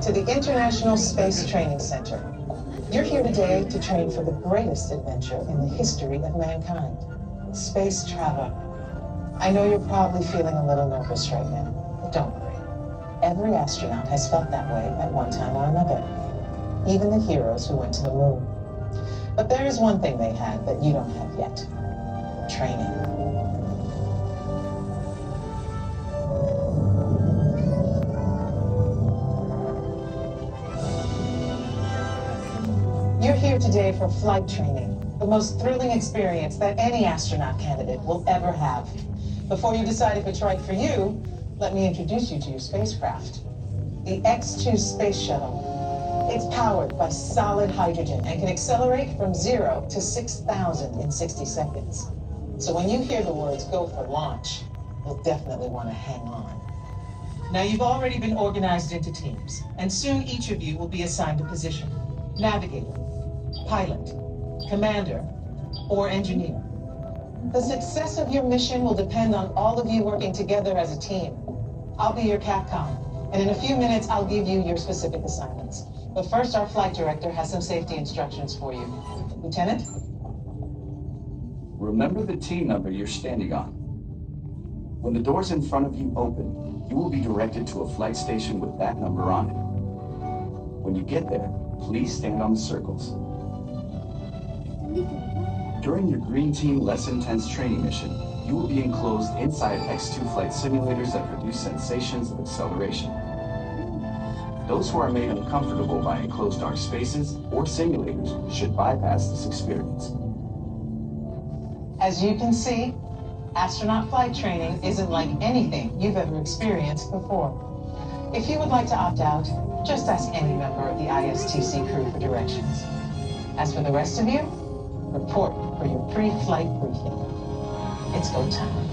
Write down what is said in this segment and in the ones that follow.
to the International Space Training Center. You're here today to train for the greatest adventure in the history of mankind, space travel. I know you're probably feeling a little nervous right now, but don't worry. Every astronaut has felt that way at one time or another, even the heroes who went to the moon. But there is one thing they had that you don't have yet: training. You're here today for flight training, the most thrilling experience that any astronaut candidate will ever have. Before you decide if it's right for you, let me introduce you to your spacecraft. The X-2 Space Shuttle. It's powered by solid hydrogen and can accelerate from 0 to 6,000 in 60 seconds. So when you hear the words "go for launch," you'll definitely want to hang on. Now, you've already been organized into teams, and soon each of you will be assigned a position: navigator, pilot, commander, or engineer. The success of your mission will depend on all of you working together as a team. I'll be your CAPCOM, and in a few minutes, I'll give you your specific assignments. But first, our flight director has some safety instructions for you. Lieutenant? Remember the team number you're standing on. When the doors in front of you open, you will be directed to a flight station with that number on it. When you get there, please stand on the circles. During your Green Team Less Intense training mission, you will be enclosed inside X-2 flight simulators that produce sensations of acceleration. Those who are made uncomfortable by enclosed dark spaces or simulators should bypass this experience. As you can see, astronaut flight training isn't like anything you've ever experienced before. If you would like to opt out, just ask any member of the ISTC crew for directions. As for the rest of you, report for your pre-flight briefing. It's go time.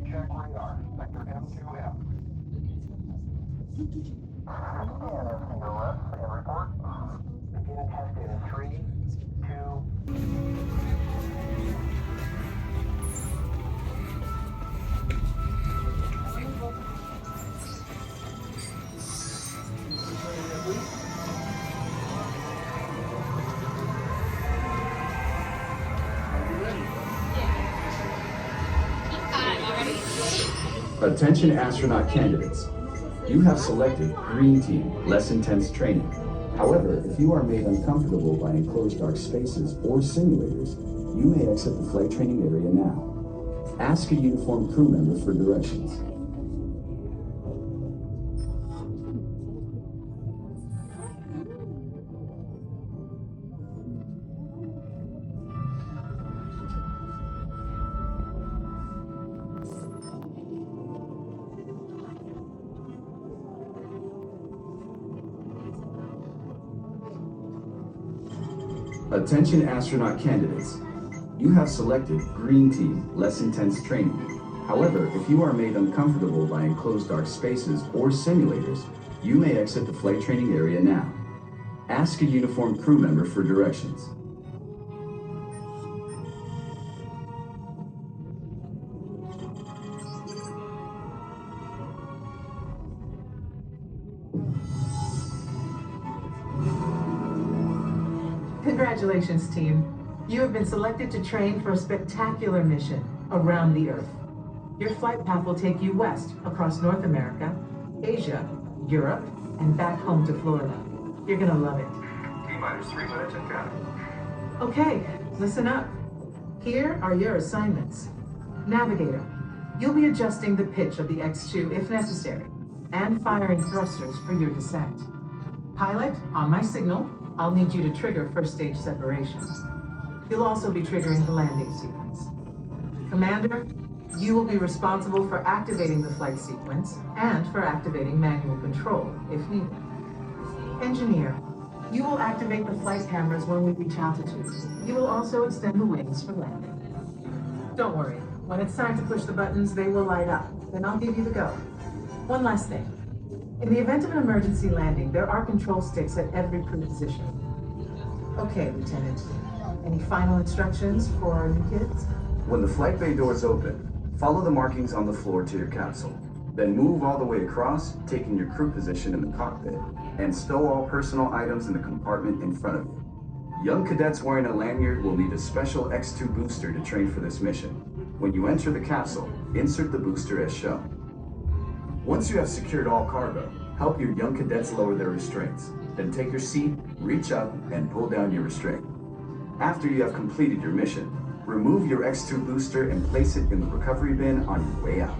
Check radar, sector M2M. Scan SCOS and report. Beginning testing in 3, 2... Attention astronaut candidates. You have selected Green Team Less Intense Training. However, if you are made uncomfortable by enclosed dark spaces or simulators, you may exit the flight training area now. Ask a uniformed crew member for directions. Attention astronaut candidates. You have selected Green Team Less Intense Training. However, if you are made uncomfortable by enclosed dark spaces or simulators, you may exit the flight training area now. Ask a uniformed crew member for directions. Congratulations, team. You have been selected to train for a spectacular mission around the Earth. Your flight path will take you west across North America, Asia, Europe, and back home to Florida. You're gonna love it. T-minus 3 minutes and counting. Okay, listen up. Here are your assignments. Navigator, you'll be adjusting the pitch of the X-2 if necessary, and firing thrusters for your descent. Pilot, on my signal, I'll need you to trigger first stage separation. You'll also be triggering the landing sequence. Commander, You will be responsible for activating the flight sequence and for activating manual control, if needed. Engineer, you will activate the flight cameras when we reach altitude. You will also extend the wings for landing. Don't worry, when it's time to push the buttons, they will light up. Then I'll give you the go. One last thing. In the event of an emergency landing, there are control sticks at every crew position. Okay, Lieutenant. Any final instructions for our new kids? When the flight bay doors open, follow the markings on the floor to your capsule. Then move all the way across, taking your crew position in the cockpit, and stow all personal items in the compartment in front of you. Young cadets wearing a lanyard will need a special X2 booster to train for this mission. When you enter the capsule, insert the booster as shown. Once you have secured all cargo, help your young cadets lower their restraints. Then take your seat, reach up, and pull down your restraint. After you have completed your mission, remove your X2 booster and place it in the recovery bin on your way out.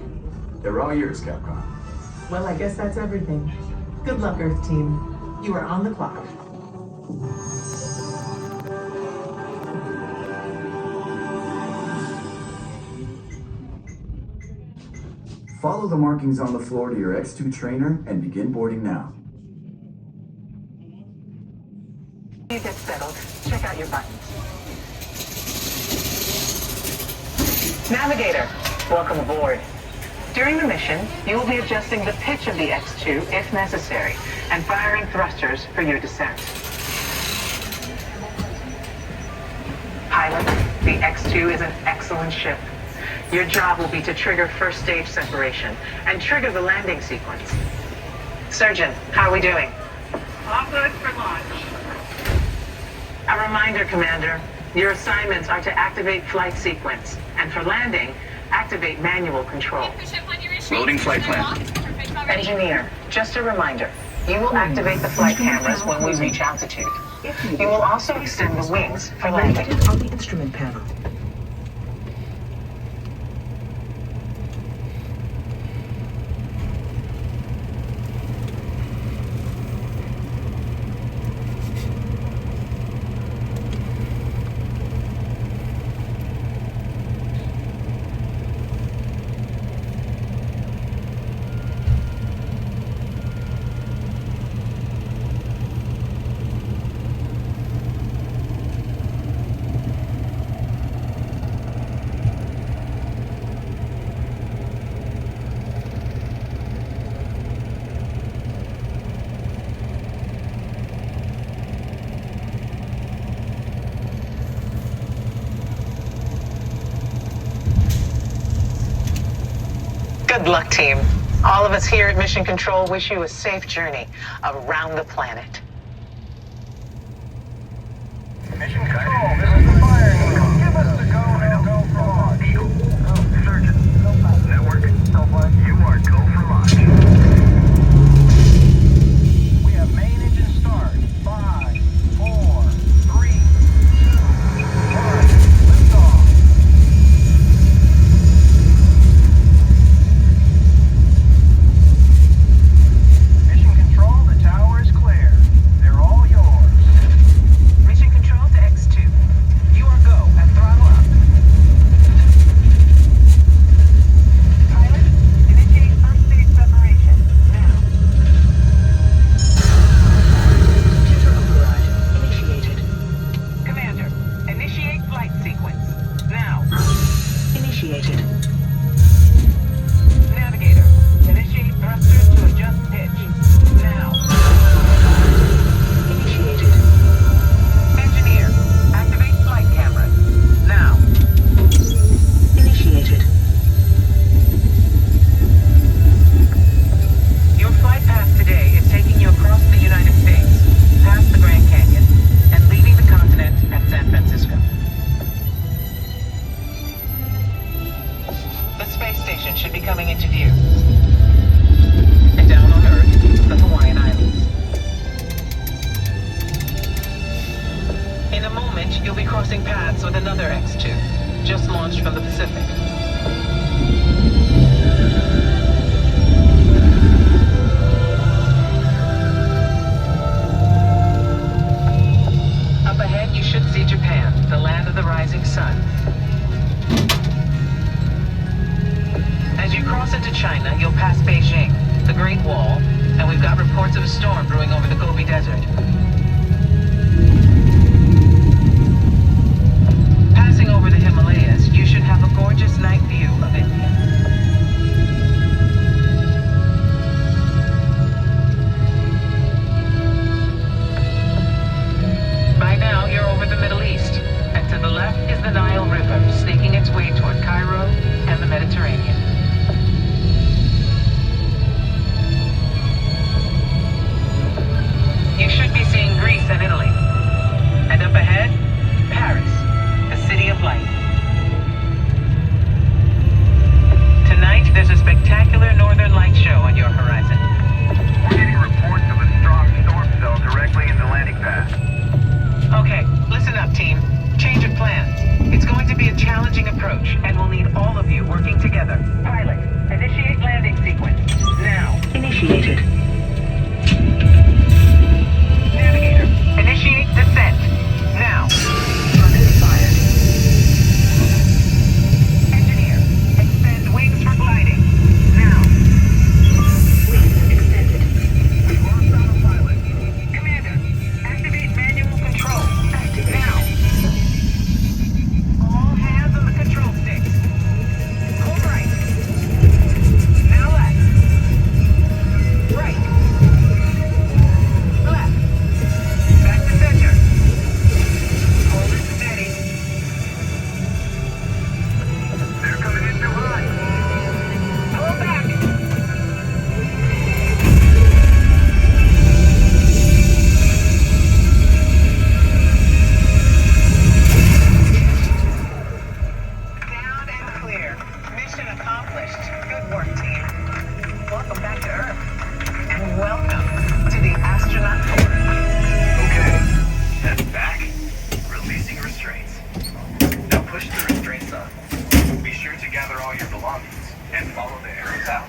They're all yours, Capcom. Well, I guess that's everything. Good luck, Earth Team. You are on the clock. Follow the markings on the floor to your X2 trainer and begin boarding now. You get settled. Check out your buttons. Navigator, welcome aboard. During the mission, you will be adjusting the pitch of the X2 if necessary, and firing thrusters for your descent. Pilot, the X2 is an excellent ship. Your job will be to trigger first stage separation and trigger the landing sequence. Surgeon, how are we doing? All good for launch. A reminder, Commander. Your assignments are to activate flight sequence, and for landing, activate manual control. Loading flight plan. Engineer, just a reminder. You will activate the flight cameras when we reach altitude. You will also extend the wings for landing. On the instrument panel. Good luck, team. All of us here at Mission Control wish you a safe journey around the planet. Mission Control, this is the firing room. Give us the go for launch. Surgeon, network, you are go for launch. We have main engine start. 5, 4, 3, 2, 1. Lift off. Mission Control, the tower is clear. They're all yours. Mission Control to X2. You are go at throttle up. Pilot, initiate first stage separation. Now. Computer override initiated. Commander, initiate flight sequence. Now. Initiated. Navigator, initiate thrusters to adjust pitch. Now. Initiated. Engineer, activate flight cameras. Now. Initiated. Your flight path today is taking you across the United States, past the Grand Canyon, and leaving the continent at San Francisco. The space station should be coming into view. And down on Earth, the Hawaiian Islands. In a moment, you'll be crossing paths with another X2, just launched from the Pacific. Up ahead, you should see Japan, the land of the rising sun. Beijing, the Great Wall, and we've got reports of a storm brewing over the Gobi Desert. Passing over the Himalayas, you should have a gorgeous night view of India. By now, you're over the Middle East, and to the left is the Nile River, snaking its way toward Cairo and the Mediterranean. You should be seeing Greece and Italy. And up ahead, Paris, the city of light. Tonight, there's a spectacular northern light show on your horizon. We're getting reports of a strong storm cell directly in the landing pad. Okay, listen up, team. Change of plans. It's going to be a challenging approach, and we'll need all of you working together. Pilot, initiate landing sequence. Now. Initiated. Navigator, initiate descent. Now. Rocket fired. Engineer, extend wings for gliding. Now. Wings extended. Autopilot. Commander, activate manual control. Activate. Now. All hands on the control sticks. Hold right. Now left. Right. Left. Back to center. Hold it steady. They're coming in too hot. Pull back. Down and clear. Mission accomplished. Good work, team. Welcome back to Earth. And welcome to the astronaut corps. Okay. Head back. Releasing restraints. Now push the restraints up. Be sure to gather all your belongings and follow the arrows out.